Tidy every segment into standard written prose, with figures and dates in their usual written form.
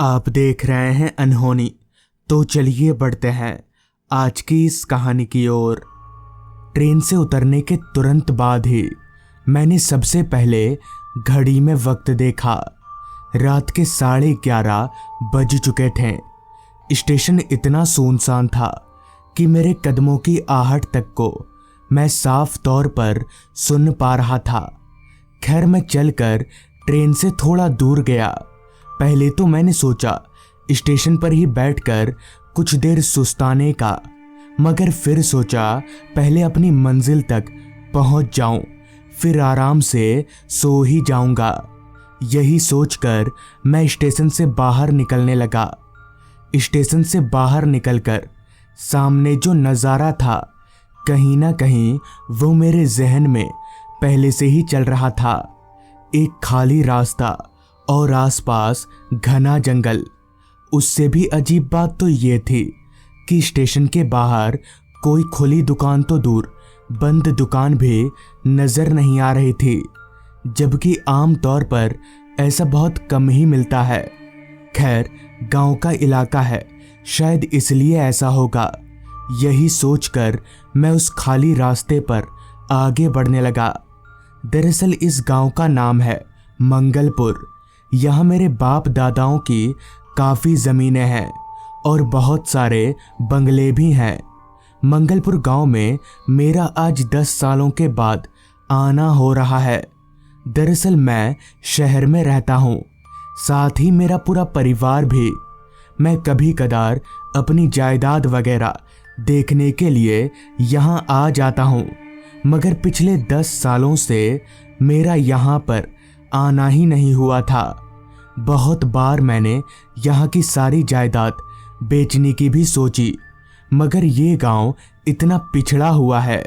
आप देख रहे हैं अनहोनी। तो चलिए बढ़ते हैं आज की इस कहानी की ओर। ट्रेन से उतरने के तुरंत बाद ही मैंने सबसे पहले घड़ी में वक्त देखा। रात के 11:30 बज चुके थे। स्टेशन इतना सुनसान था कि मेरे कदमों की आहट तक को मैं साफ तौर पर सुन पा रहा था। खैर, मैं चलकर ट्रेन से थोड़ा दूर गया। पहले तो मैंने सोचा स्टेशन पर ही बैठकर कुछ देर सुस्ताने का, मगर फिर सोचा पहले अपनी मंजिल तक पहुंच जाऊं, फिर आराम से सो ही जाऊंगा। यही सोचकर मैं स्टेशन से बाहर निकलने लगा। स्टेशन से बाहर निकलकर सामने जो नज़ारा था, कहीं ना कहीं वो मेरे जहन में पहले से ही चल रहा था। एक खाली रास्ता और आसपास घना जंगल। उससे भी अजीब बात तो ये थी कि स्टेशन के बाहर कोई खुली दुकान तो दूर, बंद दुकान भी नजर नहीं आ रही थी, जबकि आम तौर पर ऐसा बहुत कम ही मिलता है। खैर, गांव का इलाका है, शायद इसलिए ऐसा होगा। यही सोचकर मैं उस खाली रास्ते पर आगे बढ़ने लगा। दरअसल इस गांव का नाम है मंगलपुर। यहाँ मेरे बाप दादाओं की काफ़ी ज़मीनें हैं और बहुत सारे बंगले भी हैं। मंगलपुर गांव में मेरा आज 10 सालों के बाद आना हो रहा है। दरअसल मैं शहर में रहता हूँ, साथ ही मेरा पूरा परिवार भी। मैं कभी कदार अपनी जायदाद वगैरह देखने के लिए यहाँ आ जाता हूँ, मगर पिछले 10 सालों से मेरा यहाँ पर आना ही नहीं हुआ था। बहुत बार मैंने यहाँ की सारी जायदाद बेचने की भी सोची, मगर ये गांव इतना पिछड़ा हुआ है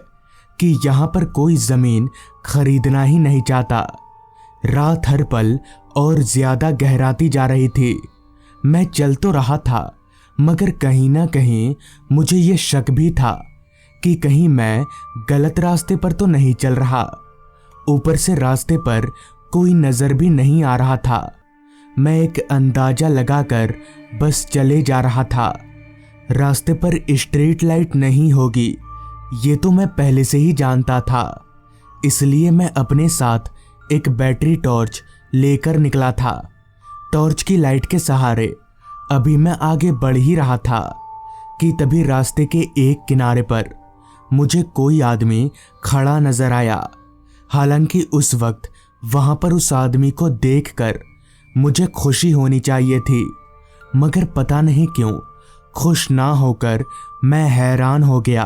कि यहाँ पर कोई ज़मीन खरीदना ही नहीं चाहता। रात हर पल और ज़्यादा गहराती जा रही थी। मैं चल तो रहा था, मगर कहीं ना कहीं मुझे ये शक भी था कि कहीं मैं गलत रास्ते पर तो नहीं चल रहा। ऊपर से रास्ते पर कोई नज़र भी नहीं आ रहा था। मैं एक अंदाज़ा लगाकर बस चले जा रहा था। रास्ते पर स्ट्रीट लाइट नहीं होगी, ये तो मैं पहले से ही जानता था। इसलिए मैं अपने साथ एक बैटरी टॉर्च लेकर निकला था। टॉर्च की लाइट के सहारे अभी मैं आगे बढ़ ही रहा था कि तभी रास्ते के एक किनारे पर मुझे कोई आदमी खड़ा नजर आया। हालांकि उस वक्त वहां पर उस आदमी को देखकर मुझे खुशी होनी चाहिए थी, मगर पता नहीं क्यों खुश ना होकर मैं हैरान हो गया।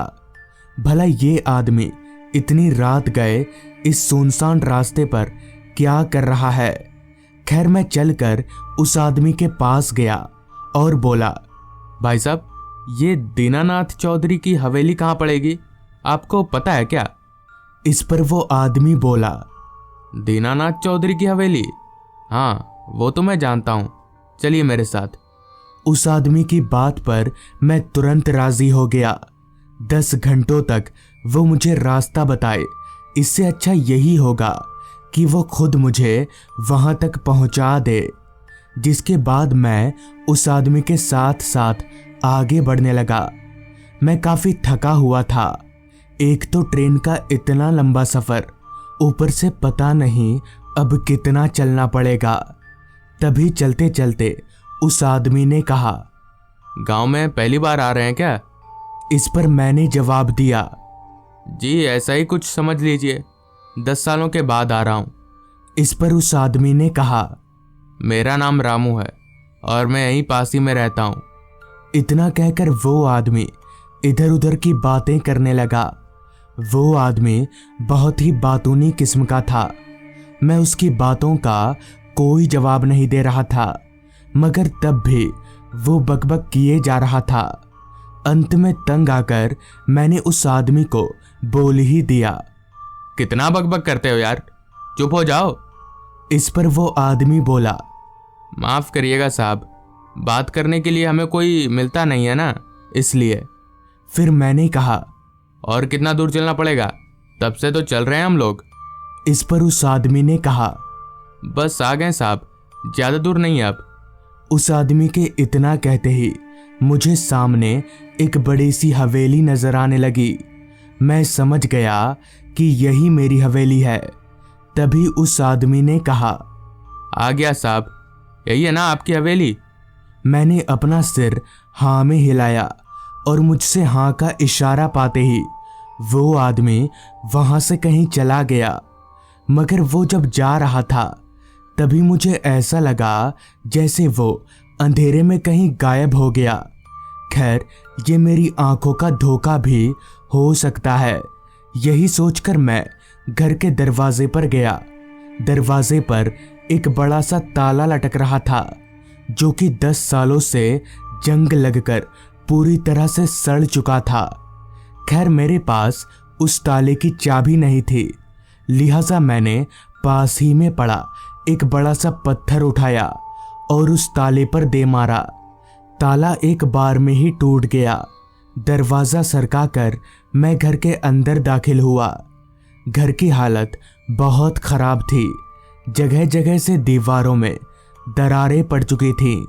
भला ये आदमी इतनी रात गए इस सुनसान रास्ते पर क्या कर रहा है। खैर, मैं चलकर उस आदमी के पास गया और बोला, भाई साहब, ये दीनानाथ चौधरी की हवेली कहाँ पड़ेगी, आपको पता है क्या? इस पर वो आदमी बोला, दीनानाथ चौधरी की हवेली? हाँ, वो तो मैं जानता हूँ, चलिए मेरे साथ। उस आदमी की बात पर मैं तुरंत राजी हो गया। 10 घंटों तक वो मुझे रास्ता बताए, इससे अच्छा यही होगा कि वो खुद मुझे वहां तक पहुंचा दे। जिसके बाद मैं उस आदमी के साथ साथ आगे बढ़ने लगा। मैं काफ़ी थका हुआ था। एक तो ट्रेन का इतना लंबा सफ़र, ऊपर से पता नहीं अब कितना चलना पड़ेगा। तभी चलते चलते उस आदमी ने कहा, गांव में पहली बार आ रहे हैं क्या? इस पर मैंने जवाब दिया, जी ऐसा ही कुछ समझ लीजिए, 10 सालों के बाद आ रहा हूँ। इस पर उस आदमी ने कहा, मेरा नाम रामू है और मैं यहीं पास ही में रहता हूँ। इतना कहकर वो आदमी इधर उधर की बातें करने लगा। वो आदमी बहुत ही बातूनी किस्म का था। मैं उसकी बातों का कोई जवाब नहीं दे रहा था, मगर तब भी वो बकबक किए जा रहा था। अंत में तंग आकर मैंने उस आदमी को बोल ही दिया, कितना बकबक करते हो यार, चुप हो जाओ। इस पर वो आदमी बोला, माफ़ करिएगा साहब, बात करने के लिए हमें कोई मिलता नहीं है ना, इसलिए। फिर मैंने कहा, और कितना दूर चलना पड़ेगा? तब से तो चल रहे हैं हम लोग। इस पर उस आदमी ने कहा, बस आ गए साहब, ज़्यादा दूर नहीं है अब। उस आदमी के इतना कहते ही मुझे सामने एक बड़ी सी हवेली नजर आने लगी। मैं समझ गया कि यही मेरी हवेली है। तभी उस आदमी ने कहा, आ गया साहब, यही है ना आपकी हवेली? मैंने अपना सिर हाँ में हिलाया और मुझसे हाँ का इशारा पाते ही वो आदमी वहां से कहीं चला गया। मगर वो जब जा रहा था तभी मुझे ऐसा लगा जैसे वो अंधेरे में कहीं गायब हो गया। खैर, ये मेरी आंखों का धोखा भी हो सकता है। यही सोचकर मैं घर के दरवाजे पर गया। दरवाजे पर एक बड़ा सा ताला लटक रहा था जो कि 10 सालों से जंग लगकर पूरी तरह से सड़ चुका था। खैर, मेरे पास उस ताले की चाबी नहीं थी, लिहाजा मैंने पास ही में पड़ा एक बड़ा सा पत्थर उठाया और उस ताले पर दे मारा। ताला एक बार में ही टूट गया। दरवाजा सरकाकर मैं घर के अंदर दाखिल हुआ। घर की हालत बहुत खराब थी। जगह जगह से दीवारों में दरारें पड़ चुकी थीं।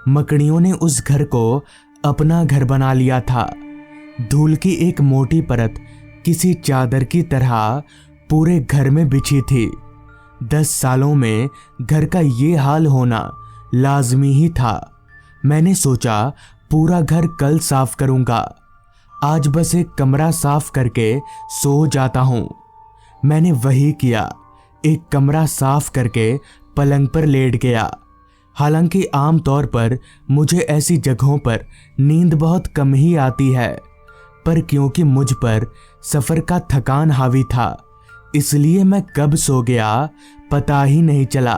मकड़ियों ने उस घर को अपना घर बना लिया था। धूल की एक मोटी परत किसी चादर की तरह पूरे घर में बिछी थी। 10 सालों में घर का ये हाल होना लाजमी ही था। मैंने सोचा पूरा घर कल साफ करूंगा, आज बस एक कमरा साफ करके सो जाता हूं। मैंने वही किया, एक कमरा साफ करके पलंग पर लेट गया। हालांकि आमतौर पर मुझे ऐसी जगहों पर नींद बहुत कम ही आती है, पर क्योंकि मुझ पर सफ़र का थकान हावी था इसलिए मैं कब सो गया पता ही नहीं चला।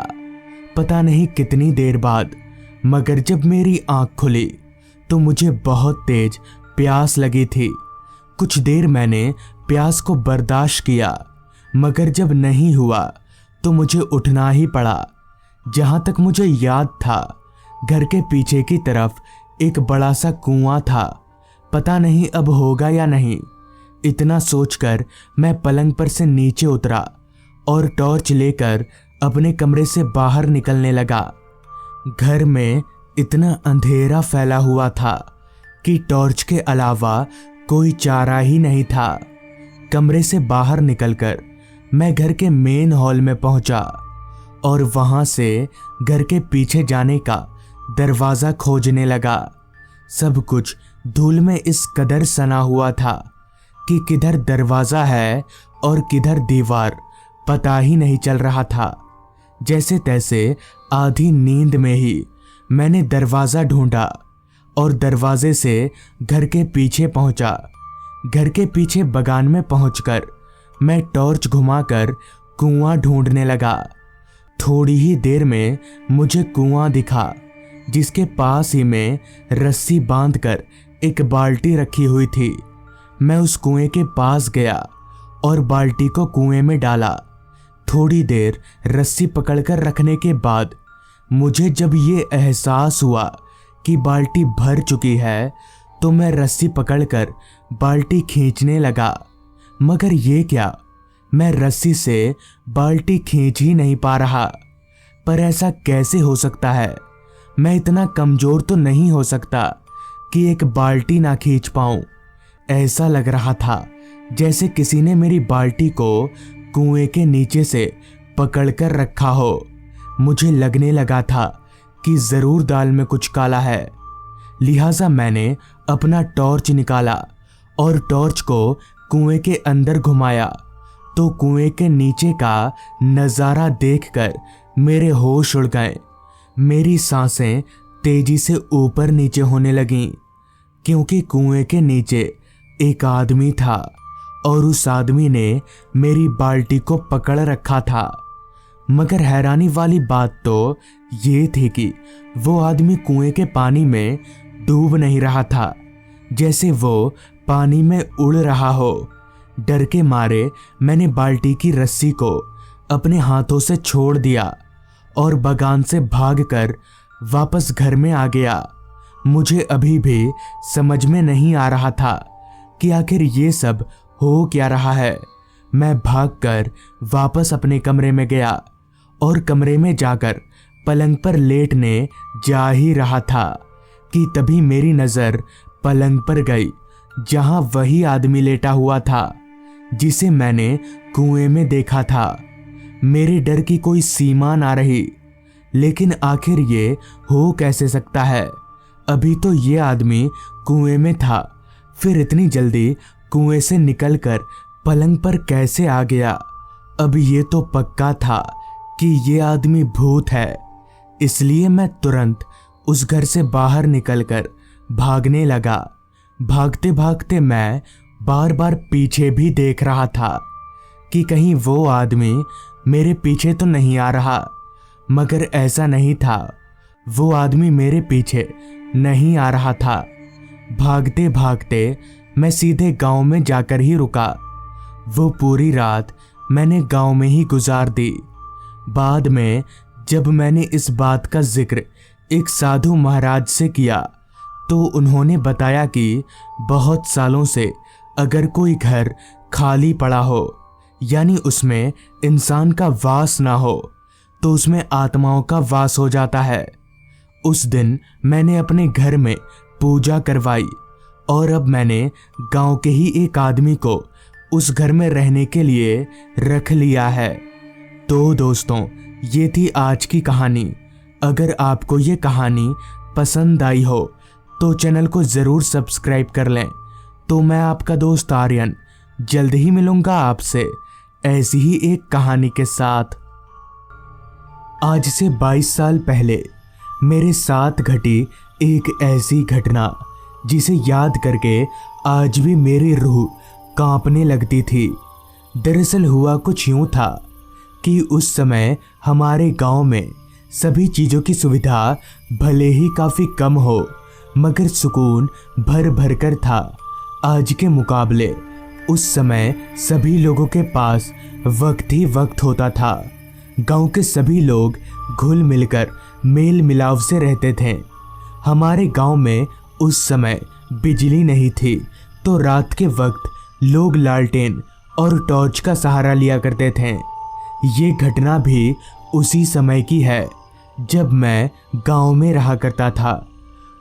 पता नहीं कितनी देर बाद, मगर जब मेरी आंख खुली तो मुझे बहुत तेज प्यास लगी थी। कुछ देर मैंने प्यास को बर्दाश्त किया, मगर जब नहीं हुआ तो मुझे उठना ही पड़ा। जहां तक मुझे याद था, घर के पीछे की तरफ एक बड़ा सा कुआं था। पता नहीं अब होगा या नहीं। इतना सोचकर मैं पलंग पर से नीचे उतरा और टॉर्च लेकर अपने कमरे से बाहर निकलने लगा। घर में इतना अंधेरा फैला हुआ था कि टॉर्च के अलावा कोई चारा ही नहीं था। कमरे से बाहर निकलकर मैं घर के मेन हॉल में पहुंचा और वहां से घर के पीछे जाने का दरवाज़ा खोजने लगा। सब कुछ धूल में इस कदर सना हुआ था कि किधर दरवाज़ा है और किधर दीवार पता ही नहीं चल रहा था। जैसे तैसे आधी नींद में ही मैंने दरवाज़ा ढूंढा और दरवाजे से घर के पीछे पहुंचा। घर के पीछे बगान में पहुंचकर मैं टॉर्च घुमाकर कुआं ढूंढने लगा। थोड़ी ही देर में मुझे कुआं दिखा, जिसके पास ही में रस्सी बांधकर एक बाल्टी रखी हुई थी। मैं उस कुएं के पास गया और बाल्टी को कुएं में डाला। थोड़ी देर रस्सी पकड़कर रखने के बाद मुझे जब ये एहसास हुआ कि बाल्टी भर चुकी है तो मैं रस्सी पकड़कर बाल्टी खींचने लगा। मगर ये क्या, मैं रस्सी से बाल्टी खींच ही नहीं पा रहा। पर ऐसा कैसे हो सकता है? मैं इतना कमज़ोर तो नहीं हो सकता कि एक बाल्टी ना खींच पाऊं। ऐसा लग रहा था जैसे किसी ने मेरी बाल्टी को कुएं के नीचे से पकड़कर रखा हो। मुझे लगने लगा था कि ज़रूर दाल में कुछ काला है। लिहाजा मैंने अपना टॉर्च निकाला और टॉर्च को कुएं के अंदर घुमाया तो कुएं के नीचे का नज़ारा देखकर मेरे होश उड़ गए। मेरी सांसें तेजी से ऊपर नीचे होने लगीं, क्योंकि कुएं के नीचे एक आदमी था और उस आदमी ने मेरी बाल्टी को पकड़ रखा था। मगर हैरानी वाली बात तो ये थी कि वो आदमी कुएं के पानी में डूब नहीं रहा था, जैसे वो पानी में उड़ रहा हो। डर के मारे मैंने बाल्टी की रस्सी को अपने हाथों से छोड़ दिया और बगान से भागकर वापस घर में आ गया। मुझे अभी भी समझ में नहीं आ रहा था कि आखिर ये सब हो क्या रहा है। मैं भागकर वापस अपने कमरे में गया और कमरे में जाकर पलंग पर लेटने जा ही रहा था कि तभी मेरी नज़र पलंग पर गई, जहां वही आदमी लेटा हुआ था जिसे मैंने कुएं में देखा था। मेरे डर की कोई सीमा ना रही, लेकिन आखिर ये हो कैसे सकता है? अभी तो ये आदमी कुएं में था, फिर इतनी जल्दी कुएं से निकलकर पलंग पर कैसे आ गया? अब ये तो पक्का था कि ये आदमी भूत है, इसलिए मैं तुरंत उस घर से बाहर निकलकर भागने लगा। भागते भागते मैं बार बार पीछे भी देख रहा था कि कहीं वो आदमी मेरे पीछे तो नहीं आ रहा, मगर ऐसा नहीं था, वो आदमी मेरे पीछे नहीं आ रहा था। भागते भागते मैं सीधे गांव में जाकर ही रुका। वो पूरी रात मैंने गांव में ही गुजार दी। बाद में जब मैंने इस बात का जिक्र एक साधु महाराज से किया तो उन्होंने बताया कि बहुत सालों से अगर कोई घर खाली पड़ा हो, यानी उसमें इंसान का वास ना हो, तो उसमें आत्माओं का वास हो जाता है। उस दिन मैंने अपने घर में पूजा करवाई और अब मैंने गांव के ही एक आदमी को उस घर में रहने के लिए रख लिया है। तो दोस्तों, ये थी आज की कहानी। अगर आपको ये कहानी पसंद आई हो तो चैनल को ज़रूर सब्सक्राइब कर लें। तो मैं आपका दोस्त आर्यन जल्द ही मिलूंगा आपसे ऐसी ही एक कहानी के साथ। आज से 22 साल पहले मेरे साथ घटी एक ऐसी घटना जिसे याद करके आज भी मेरी रूह कांपने लगती थी। दरअसल हुआ कुछ यूं था कि उस समय हमारे गांव में सभी चीज़ों की सुविधा भले ही काफ़ी कम हो, मगर सुकून भर भर कर था। आज के मुकाबले उस समय सभी लोगों के पास वक्त ही वक्त होता था। गांव के सभी लोग घुल मिलकर मेल मिलाव से रहते थे। हमारे गांव में उस समय बिजली नहीं थी, तो रात के वक्त लोग लालटेन और टॉर्च का सहारा लिया करते थे। ये घटना भी उसी समय की है जब मैं गांव में रहा करता था।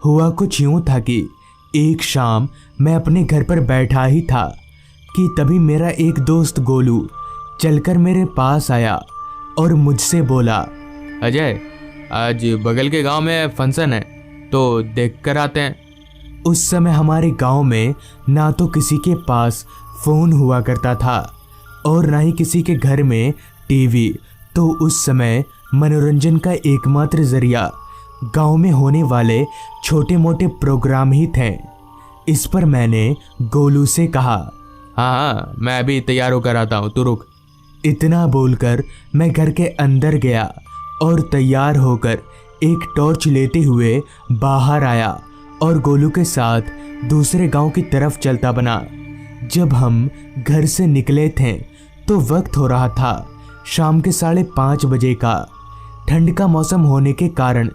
हुआ कुछ यूं था कि एक शाम मैं अपने घर पर बैठा ही था कि तभी मेरा एक दोस्त गोलू चलकर मेरे पास आया और मुझसे बोला, अजय, आज बगल के गांव में फंक्शन है, तो देख कर आते हैं। उस समय हमारे गांव में ना तो किसी के पास फ़ोन हुआ करता था और ना ही किसी के घर में टीवी, तो उस समय मनोरंजन का एकमात्र जरिया गांव में होने वाले छोटे मोटे प्रोग्राम ही थे। इस पर मैंने गोलू से कहा, हाँ, मैं अभी तैयार होकर आता हूँ, तू रुक। इतना बोलकर मैं घर के अंदर गया और तैयार होकर एक टॉर्च लेते हुए बाहर आया और गोलू के साथ दूसरे गांव की तरफ चलता बना। जब हम घर से निकले थे तो वक्त हो रहा था शाम के 5:30 बजे का। ठंड का मौसम होने के कारण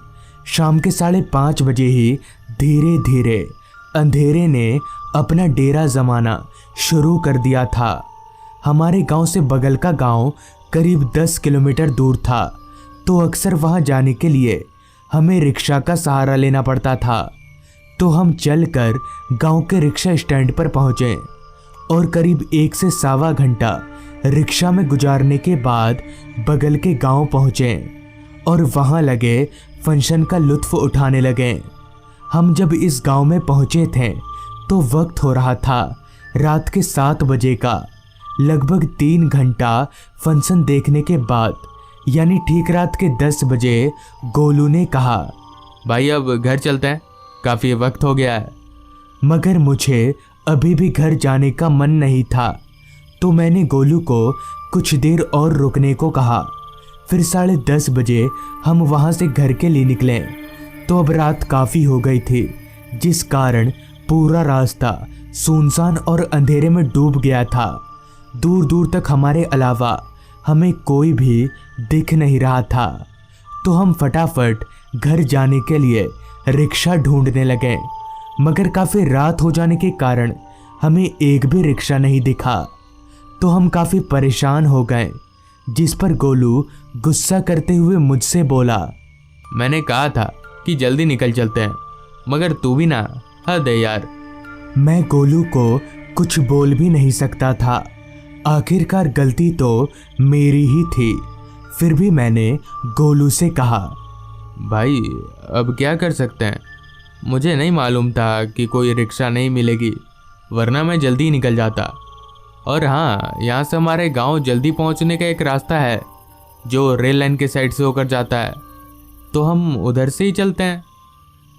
शाम के 5:30 बजे ही धीरे धीरे अंधेरे ने अपना डेरा जमाना शुरू कर दिया था। हमारे गांव से बगल का गांव करीब 10 किलोमीटर दूर था, तो अक्सर वहां जाने के लिए हमें रिक्शा का सहारा लेना पड़ता था। तो हम चलकर गांव के रिक्शा स्टैंड पर पहुंचे और करीब 1 से सवा घंटा रिक्शा में गुजारने के बाद बगल के गांव पहुंचे और वहां लगे फंक्शन का लुत्फ उठाने लगे। हम जब इस गांव में पहुंचे थे तो वक्त हो रहा था रात के 7 बजे का। लगभग 3 घंटा फंक्शन देखने के बाद, यानी ठीक रात के 10 बजे, गोलू ने कहा, भाई अब घर चलते हैं, काफ़ी वक्त हो गया है। मगर मुझे अभी भी घर जाने का मन नहीं था, तो मैंने गोलू को कुछ देर और रुकने को कहा। फिर 10:30 बजे हम वहाँ से घर के लिए निकले, तो अब रात काफ़ी हो गई थी, जिस कारण पूरा रास्ता सुनसान और अंधेरे में डूब गया था। दूर दूर तक हमारे अलावा हमें कोई भी दिख नहीं रहा था। तो हम फटाफट घर जाने के लिए रिक्शा ढूंढने लगे, मगर काफ़ी रात हो जाने के कारण हमें एक भी रिक्शा नहीं दिखा। तो हम काफ़ी परेशान हो गए, जिस पर गोलू गुस्सा करते हुए मुझसे बोला, मैंने कहा था कि जल्दी निकल चलते हैं, मगर तू भी ना, हद है यार। मैं गोलू को कुछ बोल भी नहीं सकता था। आखिरकार गलती तो मेरी ही थी। फिर भी मैंने गोलू से कहा, भाई अब क्या कर सकते हैं, मुझे नहीं मालूम था कि कोई रिक्शा नहीं मिलेगी, वरना मैं जल्दी निकल जाता। और हाँ, यहाँ से हमारे गांव जल्दी पहुँचने का एक रास्ता है जो रेल लाइन के साइड से होकर जाता है, तो हम उधर से ही चलते हैं।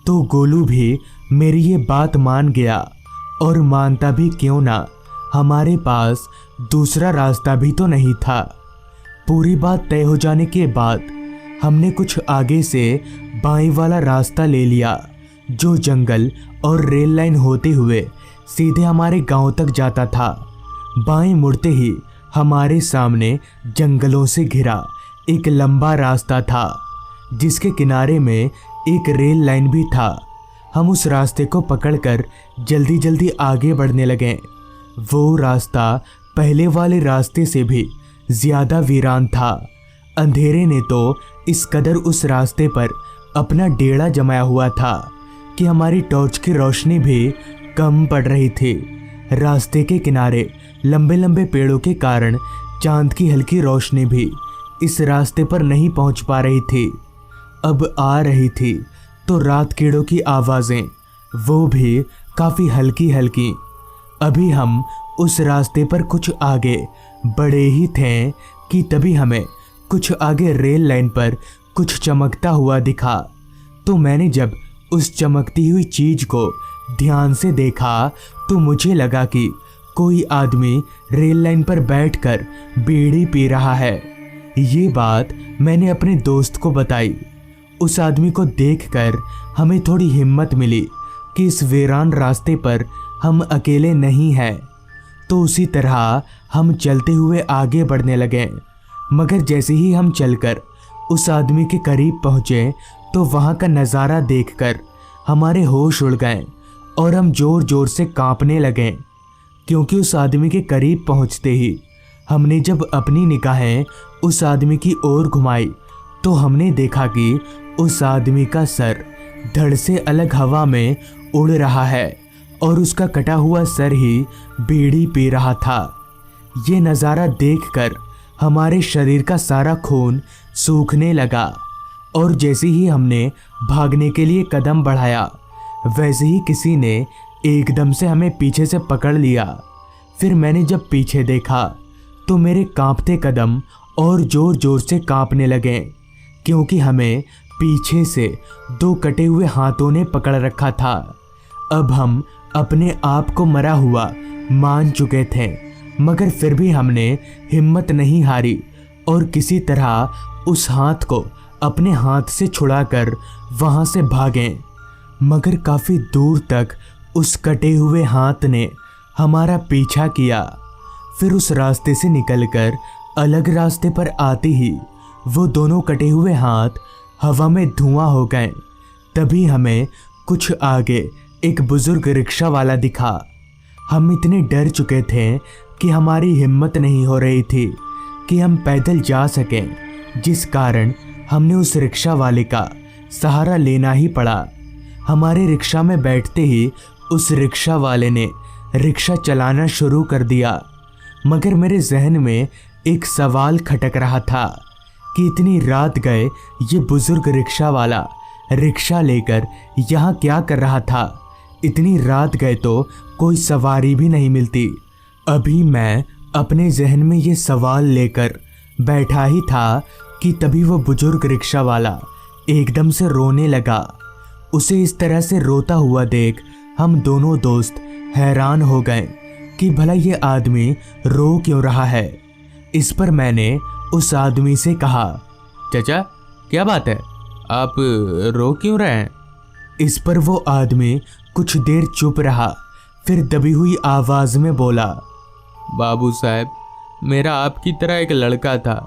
तो गोलू भी मेरी ये बात मान गया। और मानता भी क्यों ना, हमारे पास दूसरा रास्ता भी तो नहीं था। पूरी बात तय हो जाने के बाद हमने कुछ आगे से बाएं वाला रास्ता ले लिया, जो जंगल और रेल लाइन होते हुए सीधे हमारे गांव तक जाता था। बाएं मुड़ते ही हमारे सामने जंगलों से घिरा एक लंबा रास्ता था, जिसके किनारे में एक रेल लाइन भी था। हम उस रास्ते को पकड़कर जल्दी जल्दी आगे बढ़ने लगे। वो रास्ता पहले वाले रास्ते से भी ज्यादा वीरान था। अंधेरे ने तो इस कदर उस रास्ते पर अपना डेरा जमाया हुआ था कि हमारी टॉर्च की रोशनी भी कम पड़ रही थी। रास्ते के किनारे लंबे लंबे पेड़ों के कारण चांद की हल्की रोशनी भी इस रास्ते पर नहीं पहुंच पा रही थी। अब आ रही थी तो रात कीड़ों की आवाज़ें, वो भी काफ़ी हल्की हल्की। अभी हम उस रास्ते पर कुछ आगे बढ़े ही थे कि तभी हमें कुछ आगे रेल लाइन पर कुछ चमकता हुआ दिखा। तो मैंने जब उस चमकती हुई चीज को ध्यान से देखा तो मुझे लगा कि कोई आदमी रेल लाइन पर बैठकर बीड़ी पी रहा है। ये बात मैंने अपने दोस्त को बताई। उस आदमी को देखकर हमें थोड़ी हिम्मत मिली कि इस वीरान रास्ते पर हम अकेले नहीं हैं। तो उसी तरह हम चलते हुए आगे बढ़ने लगे। मगर जैसे ही हम चलकर उस आदमी के करीब पहुंचे तो वहां का नज़ारा देखकर हमारे होश उड़ गए और हम जोर जोर से कांपने लगे, क्योंकि उस आदमी के करीब पहुंचते ही हमने जब अपनी निगाहें उस आदमी की ओर घुमाई तो हमने देखा कि उस आदमी का सर धड़ से अलग हवा में उड़ रहा है और उसका कटा हुआ सर ही बीड़ी पी रहा था। ये नज़ारा देखकर हमारे शरीर का सारा खून सूखने लगा और जैसे ही हमने भागने के लिए कदम बढ़ाया वैसे ही किसी ने एकदम से हमें पीछे से पकड़ लिया। फिर मैंने जब पीछे देखा तो मेरे कांपते कदम और जोर जोर से कांपने लगे, क्योंकि हमें पीछे से दो कटे हुए हाथों ने पकड़ रखा था। अब हम अपने आप को मरा हुआ मान चुके थे, मगर फिर भी हमने हिम्मत नहीं हारी और किसी तरह उस हाथ को अपने हाथ से छुड़ाकर वहां से भागे। मगर काफी दूर तक उस कटे हुए हाथ ने हमारा पीछा किया। फिर उस रास्ते से निकलकर अलग रास्ते पर आते ही वो दोनों कटे हुए हाथ हवा में धुआं हो गए। तभी हमें कुछ आगे एक बुजुर्ग रिक्शा वाला दिखा। हम इतने डर चुके थे कि हमारी हिम्मत नहीं हो रही थी कि हम पैदल जा सकें, जिस कारण हमने उस रिक्शा वाले का सहारा लेना ही पड़ा। हमारे रिक्शा में बैठते ही उस रिक्शा वाले ने रिक्शा चलाना शुरू कर दिया। मगर मेरे जहन में एक सवाल खटक रहा था कि इतनी रात गए ये बुजुर्ग रिक्शा वाला रिक्शा लेकर यहाँ क्या कर रहा था। इतनी रात गए तो कोई सवारी भी नहीं मिलती। अभी मैं अपने जहन में ये सवाल लेकर बैठा ही था कि तभी वो बुजुर्ग रिक्शा वाला एकदम से रोने लगा। उसे इस तरह से रोता हुआ देख हम दोनों दोस्त हैरान हो गए कि भला ये आदमी रो क्यों रहा है। इस पर मैंने उस आदमी से कहा, चाचा क्या बात है, आप रो क्यों रहे हैं? इस पर वो आदमी कुछ देर चुप रहा, फिर दबी हुई आवाज में बोला, बाबू साहब, मेरा आपकी तरह एक लड़का था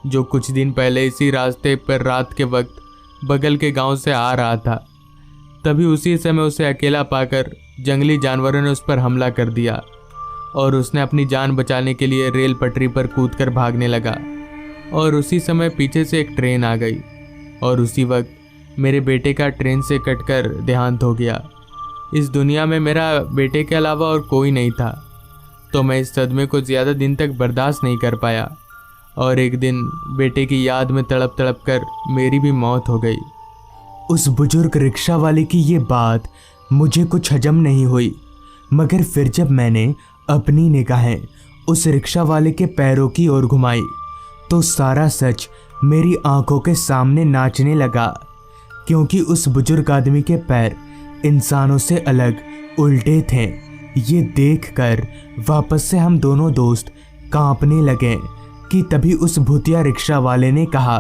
जो कुछ दिन पहले इसी रास्ते पर रात के वक्त बगल के गांव से आ रहा था। तभी उसी समय उसे अकेला पाकर जंगली जानवरों ने उस पर हमला कर दिया और उसने अपनी जान बचाने के लिए रेल पटरी पर कूदकर भागने लगा। और उसी समय पीछे से एक ट्रेन आ गई और उसी वक्त मेरे बेटे का ट्रेन से कटकर देहांत हो गया। इस दुनिया में मेरा बेटे के अलावा और कोई नहीं था, तो मैं इस सदमे को ज़्यादा दिन तक बर्दाश्त नहीं कर पाया और एक दिन बेटे की याद में तड़प तड़प कर मेरी भी मौत हो गई। उस बुजुर्ग रिक्शा वाले की ये बात मुझे कुछ हजम नहीं हुई, मगर फिर जब मैंने अपनी निगाहें उस रिक्शा वाले के पैरों की ओर घुमाई तो सारा सच मेरी आंखों के सामने नाचने लगा, क्योंकि उस बुजुर्ग आदमी के पैर इंसानों से अलग उल्टे थे। ये देखकर वापस से हम दोनों दोस्त कांपने लगे कि तभी उस भूतिया रिक्शा वाले ने कहा,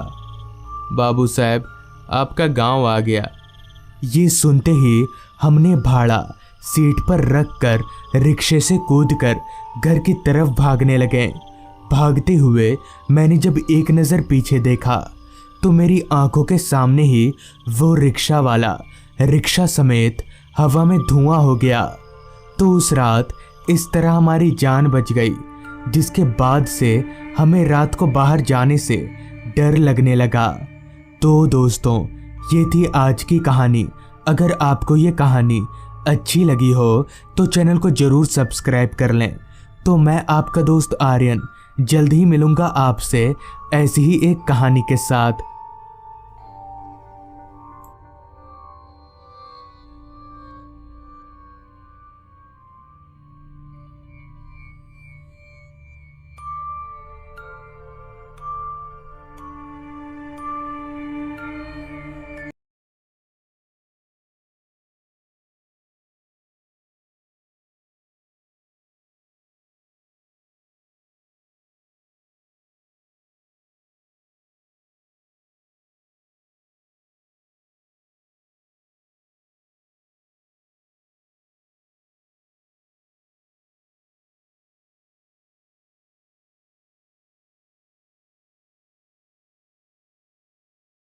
बाबू साहब, आपका गांव आ गया। ये सुनते ही हमने भाड़ा सीट पर रखकर रिक्शे से कूदकर घर की तरफ भागने लगे। भागते हुए मैंने जब एक नज़र पीछे देखा तो मेरी आंखों के सामने ही वो रिक्शा वाला रिक्शा समेत हवा में धुआं हो गया। तो उस रात इस तरह हमारी जान बच गई, जिसके बाद से हमें रात को बाहर जाने से डर लगने लगा। तो दोस्तों, ये थी आज की कहानी। अगर आपको ये कहानी अच्छी लगी हो तो चैनल को ज़रूर सब्सक्राइब कर लें। तो मैं आपका दोस्त आर्यन जल्द ही मिलूँगा आपसे ऐसी ही एक कहानी के साथ।